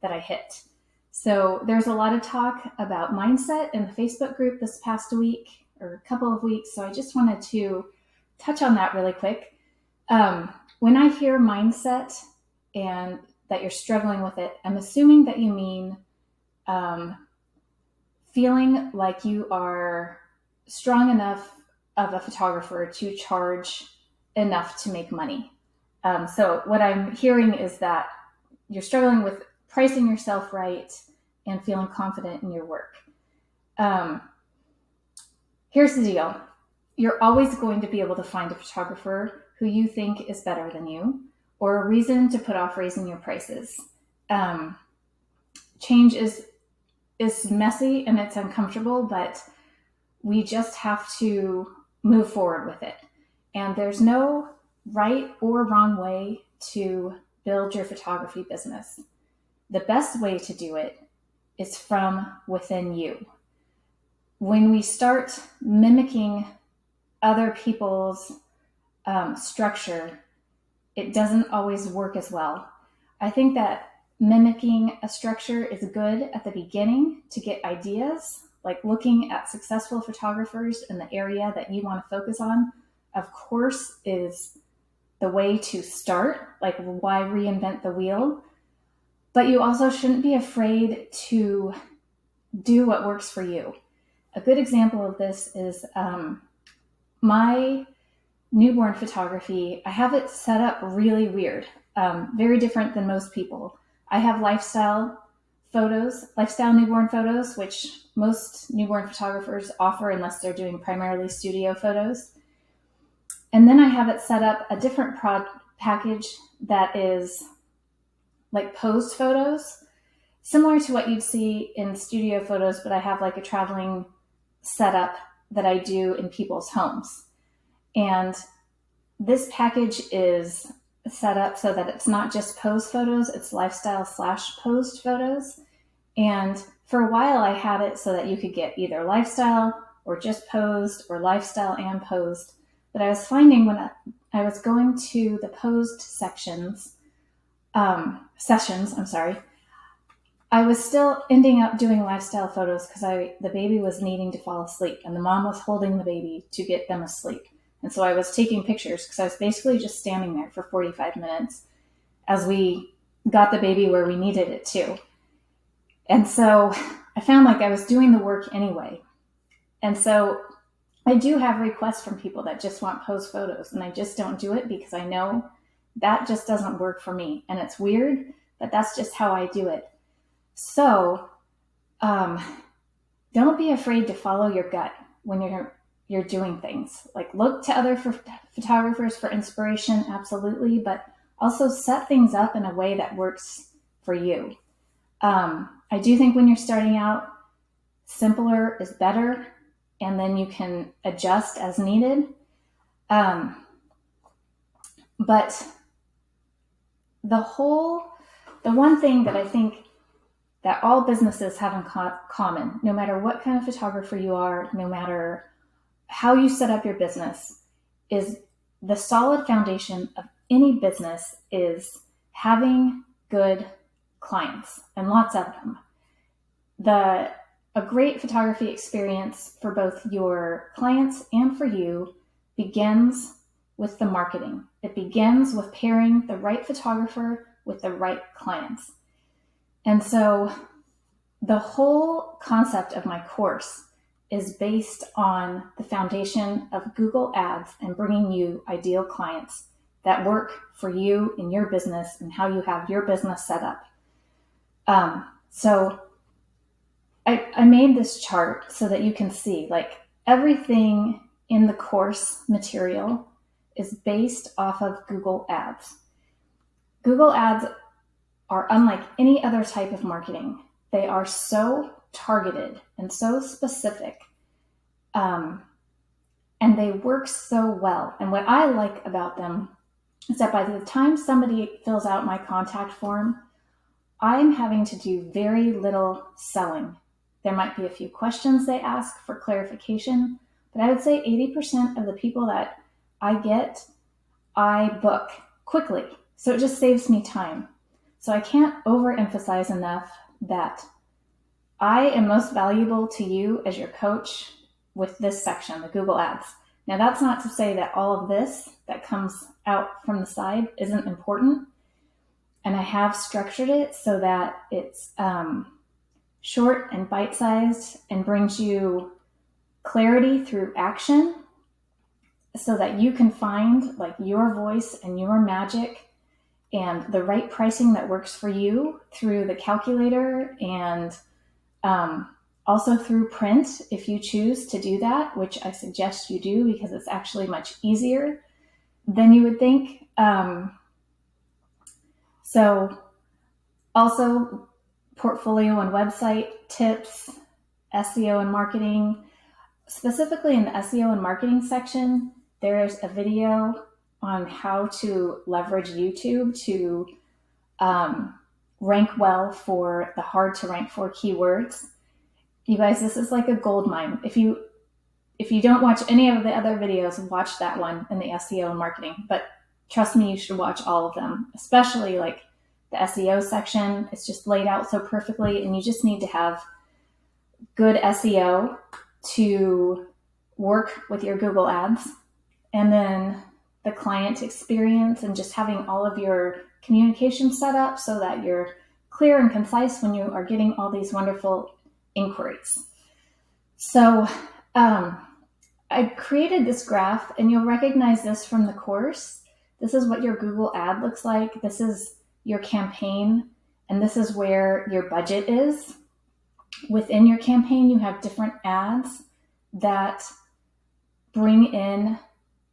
that I hit. So there's a lot of talk about mindset in the Facebook group this past week or a couple of weeks. So I just wanted to touch on that really quick. When I hear mindset and that you're struggling with it, I'm assuming that you mean feeling like you are strong enough of a photographer to charge enough to make money. So what I'm hearing is that you're struggling with pricing yourself right and feeling confident in your work. Here's the deal. You're always going to be able to find a photographer who you think is better than you, or a reason to put off raising your prices. Change is messy and it's uncomfortable, but we just have to move forward with it. And there's no right or wrong way to build your photography business. The best way to do it is from within you. When we start mimicking other people's structure, it doesn't always work as well. I think that mimicking a structure is good at the beginning to get ideas, like looking at successful photographers in the area that you want to focus on, of course, is the way to start. Like, why reinvent the wheel? But you also shouldn't be afraid to do what works for you. A good example of this is my newborn photography. I have it set up really weird, very different than most people. I have lifestyle newborn photos, which most newborn photographers offer unless they're doing primarily studio photos. And then I have it set up a different package that is like posed photos, similar to what you'd see in studio photos, but I have like a traveling setup that I do in people's homes. And this package is set up so that it's not just pose photos, it's lifestyle / posed photos. And for a while I had it so that you could get either lifestyle or just posed or lifestyle and posed. But I was finding when I was going to the posed sessions, I was still ending up doing lifestyle photos because the baby was needing to fall asleep and the mom was holding the baby to get them asleep. And so I was taking pictures because I was basically just standing there for 45 minutes as we got the baby where we needed it to. And so I found like I was doing the work anyway. And so I do have requests from people that just want pose photos, and I just don't do it because I know that just doesn't work for me. And it's weird, but that's just how I do it. So don't be afraid to follow your gut when you're doing things. Like, look to other photographers for inspiration, absolutely, but also set things up in a way that works for you. I do think when you're starting out, simpler is better, and then you can adjust as needed. But the one thing that I think that all businesses have in common, no matter what kind of photographer you are, no matter how you set up your business, is the solid foundation of any business is having good clients, and lots of them. A great photography experience for both your clients and for you begins with the marketing. It begins with pairing the right photographer with the right clients. And so the whole concept of my course is based on the foundation of Google Ads and bringing you ideal clients that work for you in your business and how you have your business set up. So I made this chart so that you can see, like, everything in the course material is based off of Google Ads. Google Ads are unlike any other type of marketing. They are so targeted and so specific, and they work so well. And what I like about them is that by the time somebody fills out my contact form, I'm having to do very little selling. There might be a few questions they ask for clarification, but I would say 80% of the people that I book quickly. So it just saves me time. So I can't overemphasize enough that I am most valuable to you as your coach with this section, the Google Ads. Now, that's not to say that all of this that comes out from the side isn't important. And I have structured it so that it's short and bite-sized and brings you clarity through action so that you can find like your voice and your magic and the right pricing that works for you through the calculator and also through print if you choose to do that, which I suggest you do because it's actually much easier than you would think. So also portfolio and website tips, SEO and marketing. Specifically in the SEO and marketing section, there's a video on how to leverage YouTube to rank well for the hard to rank for keywords. You guys, this is like a gold mine. If you don't watch any of the other videos, watch that one in the SEO and marketing. But trust me, you should watch all of them, especially like the SEO section. It's just laid out so perfectly, and you just need to have good SEO to work with your Google Ads. And then the client experience and just having all of your communication set up so that you're clear and concise when you are getting all these wonderful inquiries. So I created this graph, and you'll recognize this from the course. This is what your Google ad looks like. This is your campaign, and this is where your budget is. Within your campaign, you have different ads that bring in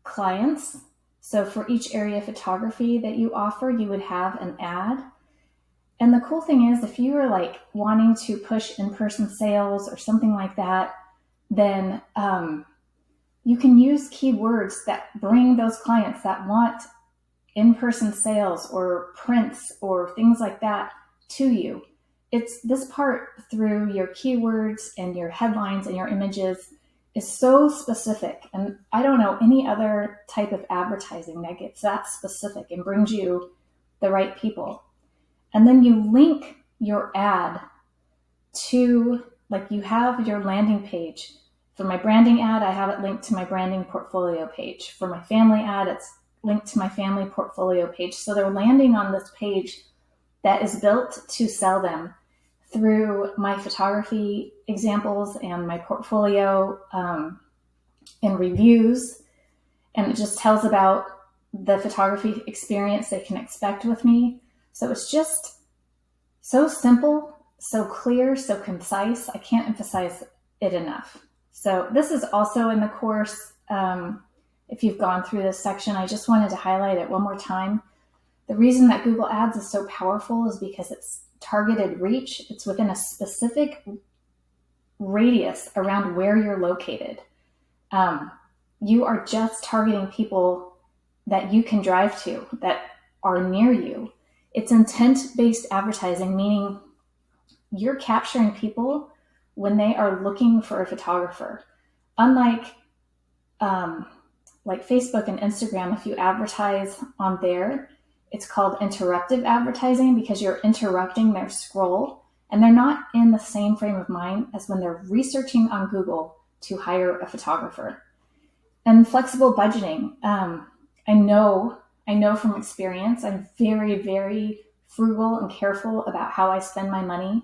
clients. So for each area of photography that you offer, you would have an ad. And the cool thing is, if you are like wanting to push in-person sales or something like that, then you can use keywords that bring those clients that want in-person sales or prints or things like that to you. It's this part through your keywords and your headlines and your images is so specific. And I don't know any other type of advertising that gets that specific and brings you the right people. And then you link your ad to, like, you have your landing page. For my branding ad, I have it linked to my branding portfolio page. For my family ad, it's linked to my family portfolio page. So they're landing on this page that is built to sell them through my photography examples and my portfolio and reviews. And it just tells about the photography experience they can expect with me. So it's just so simple, so clear, so concise. I can't emphasize it enough. So this is also in the course. If you've gone through this section, I just wanted to highlight it one more time. The reason that Google Ads is so powerful is because it's targeted reach. It's within a specific radius around where you're located. You are just targeting people that you can drive to, that are near you. It's intent-based advertising, meaning you're capturing people when they are looking for a photographer. Unlike like Facebook and Instagram, if you advertise on there, it's called interruptive advertising because you're interrupting their scroll, and they're not in the same frame of mind as when they're researching on Google to hire a photographer. And flexible budgeting. I know from experience, I'm very, very frugal and careful about how I spend my money,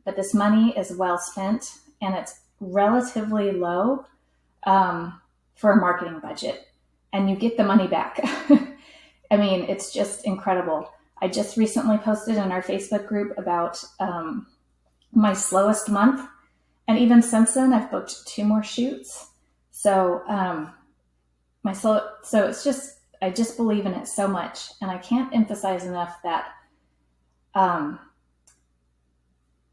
but this money is well spent and it's relatively low for a marketing budget, and you get the money back. I mean, it's just incredible. I just recently posted in our Facebook group about my slowest month, and even since then, I've booked 2 more shoots. So it's just, I just believe in it so much, and I can't emphasize enough that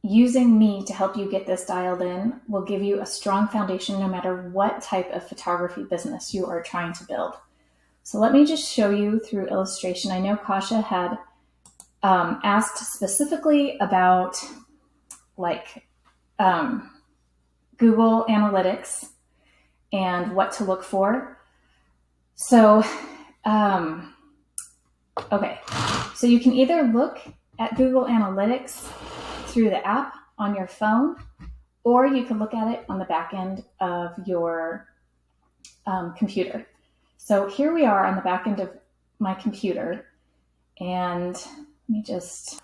using me to help you get this dialed in will give you a strong foundation no matter what type of photography business you are trying to build. So let me just show you through illustration. I know Kasha had asked specifically about like Google Analytics and what to look for. So, okay, so you can either look at Google Analytics through the app on your phone, or you can look at it on the back end of your computer. So here we are on the back end of my computer, and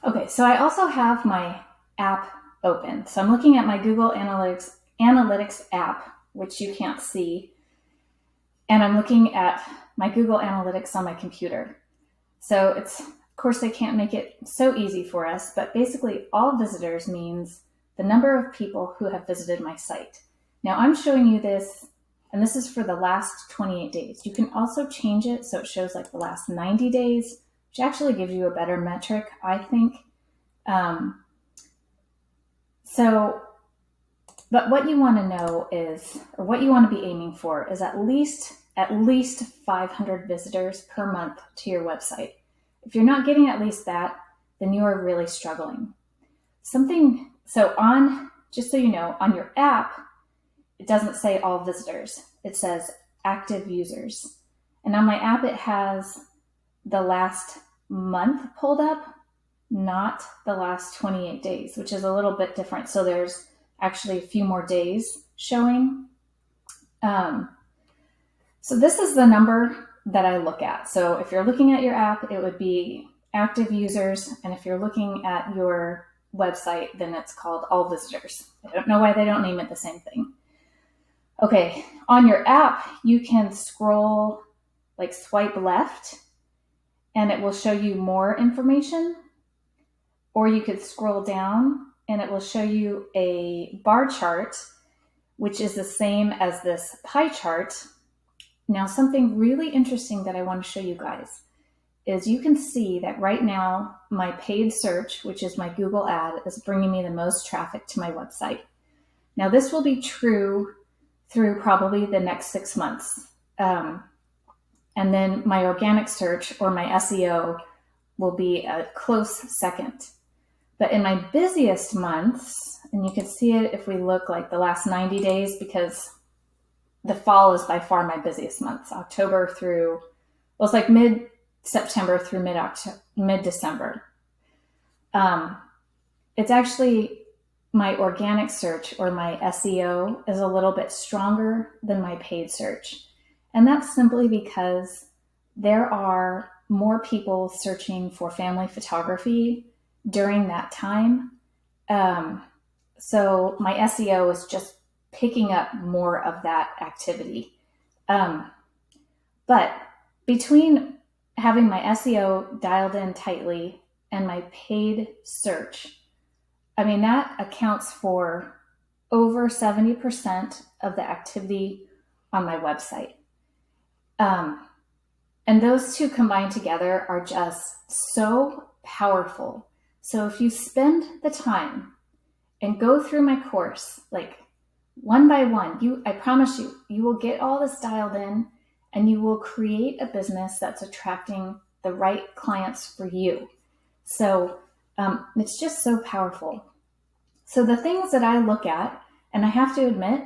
okay, so I also have my app open. So I'm looking at my Google Analytics app, which you can't see, and I'm looking at my Google Analytics on my computer. So of course, they can't make it so easy for us, but basically all visitors means the number of people who have visited my site. Now I'm showing you this, and this is for the last 28 days. You can also change it so it shows like the last 90 days, which actually gives you a better metric, I think. But what you want to know is, or what you want to be aiming for, is at least 500 visitors per month to your website. If you're not getting at least that, then you are really struggling. Just so you know, on your app, it doesn't say all visitors. It says active users. And on my app, it has the last month pulled up, not the last 28 days, which is a little bit different. So there's actually a few more days showing. So this is the number that I look at. So if you're looking at your app, it would be active users. And if you're looking at your website, then it's called all visitors. I don't know why they don't name it the same thing. Okay, on your app, you can swipe left, and it will show you more information. Or you could scroll down, and it will show you a bar chart, which is the same as this pie chart. Now, something really interesting that I want to show you guys is you can see that right now my paid search, which is my Google ad, is bringing me the most traffic to my website. Now, this will be true through probably the next 6 months. And then my organic search, or my SEO, will be a close second. But in my busiest months, and you can see it if we look like the last 90 days, because the fall is by far my busiest months, it's like mid-September through mid-December. It's actually my organic search, or my SEO, is a little bit stronger than my paid search. And that's simply because there are more people searching for family photography during that time. So my SEO is just picking up more of that activity. But between having my SEO dialed in tightly and my paid search, that accounts for over 70% of the activity on my website. And those two combined together are just so powerful. So if you spend the time and go through my course, like one by one, I promise you will get all this dialed in, and you will create a business that's attracting the right clients for you. So it's just so powerful. So the things that I look at, and I have to admit,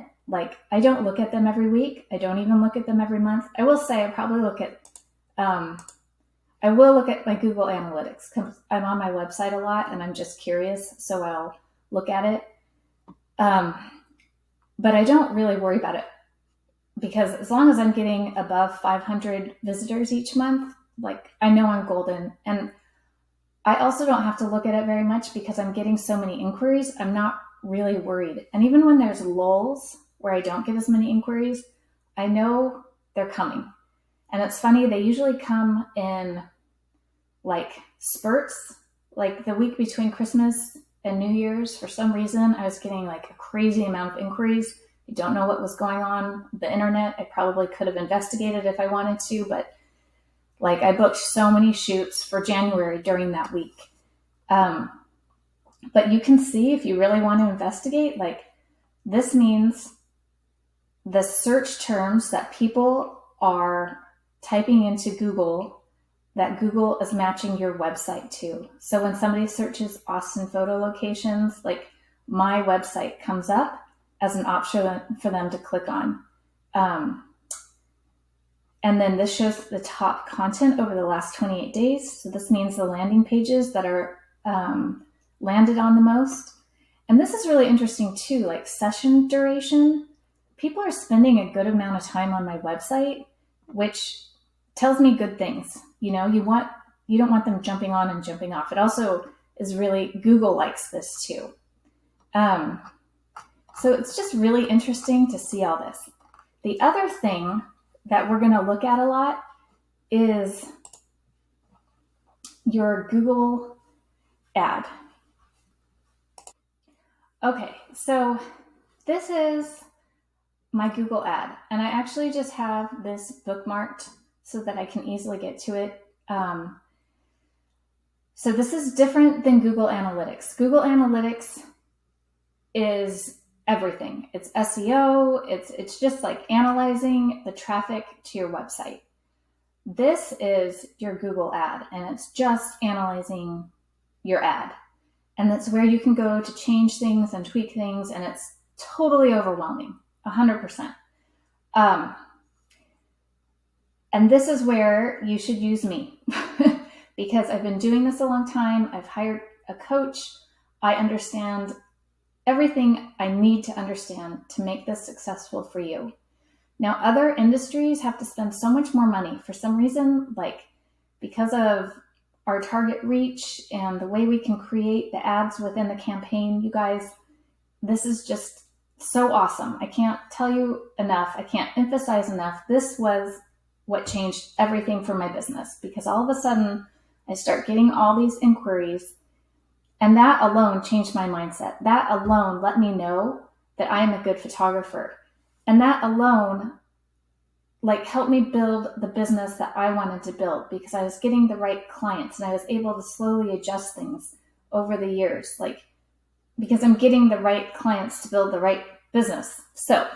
I don't look at them every week. I don't even look at them every month. I will say I probably look at my Google Analytics, because I'm on my website a lot and I'm just curious, so I'll look at it. But I don't really worry about it, because as long as I'm getting above 500 visitors each month, I know I'm golden. And I also don't have to look at it very much, because I'm getting so many inquiries. I'm not really worried. And even when there's lulls where I don't get as many inquiries, I know they're coming. And it's funny, they usually come in spurts, like the week between Christmas and New Year's. For some reason, I was getting a crazy amount of inquiries. I don't know what was going on the internet. I probably could have investigated if I wanted to, but I booked so many shoots for January during that week. But you can see, if you really want to investigate, this means the search terms that people are typing into Google, that Google is matching your website to. So when somebody searches Austin photo locations, my website comes up as an option for them to click on. And then this shows the top content over the last 28 days. So this means the landing pages that are landed on the most. And this is really interesting too, like session duration. People are spending a good amount of time on my website, which tells me good things. You don't want them jumping on and jumping off. It also is really, Google likes this too. So it's just really interesting to see all this. The other thing that we're going to look at a lot is your Google ad. Okay, so this is my Google ad, and I actually just have this bookmarked so that I can easily get to it. So this is different than Google Analytics. Google Analytics is everything. It's SEO, it's just like analyzing the traffic to your website. This is your Google ad, and it's just analyzing your ad. And that's where you can go to change things and tweak things, and it's totally overwhelming, 100%. And this is where you should use me because I've been doing this a long time. I've hired a coach. I understand everything I need to understand to make this successful for you. Now, other industries have to spend so much more money for some reason, like because of our target reach and the way we can create the ads within the campaign. You guys, this is just so awesome. I can't tell you enough. I can't emphasize enough. This was what changed everything for my business, because all of a sudden I start getting all these inquiries, and that alone changed my mindset. That alone let me know that I am a good photographer. And that alone helped me build the business that I wanted to build, because I was getting the right clients and I was able to slowly adjust things over the years, because I'm getting the right clients to build the right business. So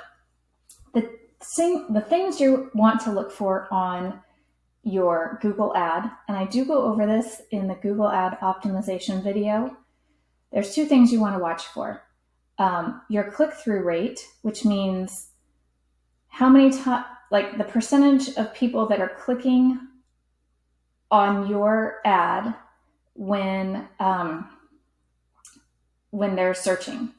the things you want to look for on your Google ad, and I do go over this in the Google ad optimization video. There's two things you want to watch for. Your click-through rate, which means how many times, the percentage of people that are clicking on your ad when they're searching.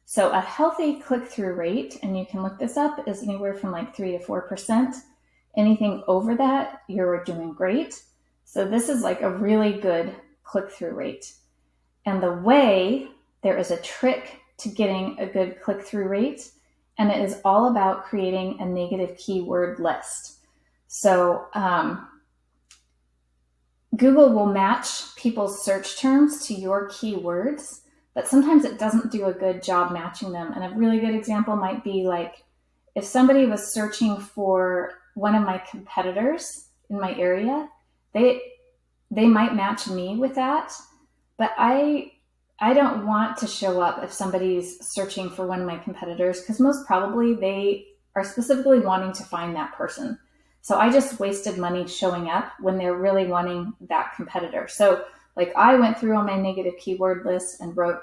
So a healthy click-through rate, and you can look this up, is anywhere from 3 to 4%. Anything over that, you're doing great. So this is a really good click-through rate. And there is a trick to getting a good click-through rate, and it is all about creating a negative keyword list. So Google will match people's search terms to your keywords, but sometimes it doesn't do a good job matching them. And a really good example might be if somebody was searching for one of my competitors in my area, they might match me with that, but I don't want to show up if somebody's searching for one of my competitors, because most probably they are specifically wanting to find that person. So I just wasted money showing up when they're really wanting that competitor. So I went through all my negative keyword lists and wrote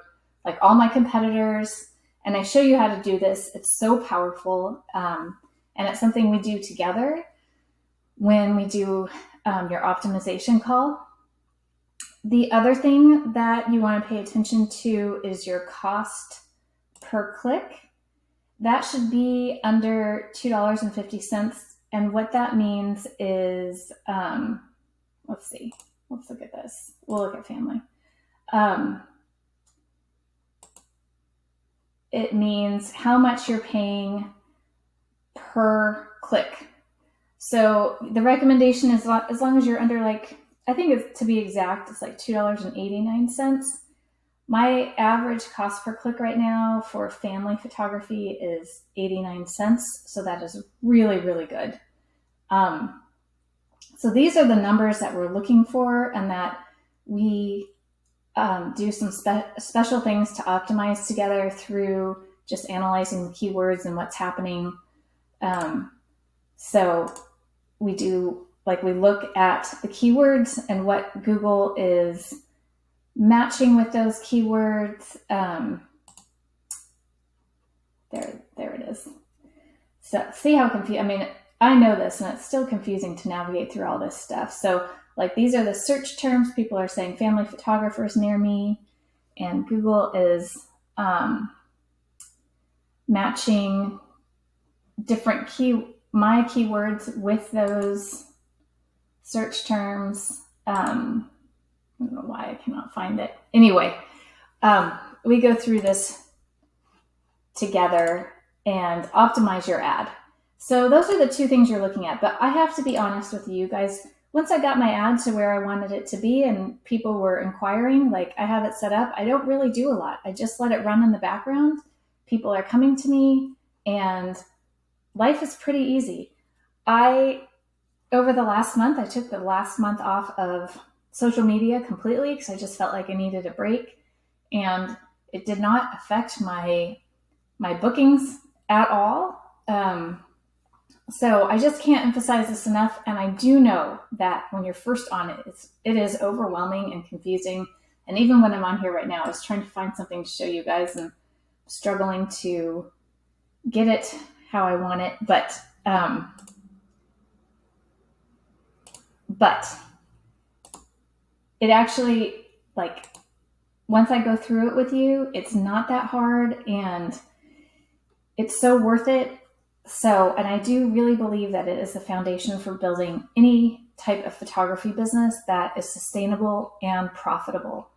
all my competitors, and I show you how to do this. It's so powerful. And it's something we do together when we do your optimization call. The other thing that you want to pay attention to is your cost per click. That should be under $2.50. And what that means is, let's see, let's look at this. We'll look at family. It means how much you're paying per click. So the recommendation is, as long as you're under I think it's, to be exact, it's $2.89. My average cost per click right now for family photography is 89 cents. So that is really, really good. So these are the numbers that we're looking for, and that we do some special things to optimize together through just analyzing the keywords and what's happening. So we do, we look at the keywords and what Google is matching with those keywords. There it is. So see how confused, I know this, and it's still confusing to navigate through all this stuff. So Like, these are the search terms. People are saying family photographers near me, and Google is matching different my keywords with those search terms. I don't know why I cannot find it. Anyway, we go through this together and optimize your ad. So those are the two things you're looking at. But I have to be honest with you guys. Once I got my ad to where I wanted it to be and people were inquiring, like, I have it set up, I don't really do a lot. I just let it run in the background. People are coming to me and life is pretty easy. Over the last month, I took the last month off of social media completely because I just felt like I needed a break, and it did not affect my bookings at all. So I just can't emphasize this enough. And I do know that when you're first on it, it is overwhelming and confusing. And even when I'm on here right now, I was trying to find something to show you guys and struggling to get it how I want it. But it actually, like, once I go through it with you, it's not that hard and it's so worth it. So, and I do really believe that it is the foundation for building any type of photography business that is sustainable and profitable.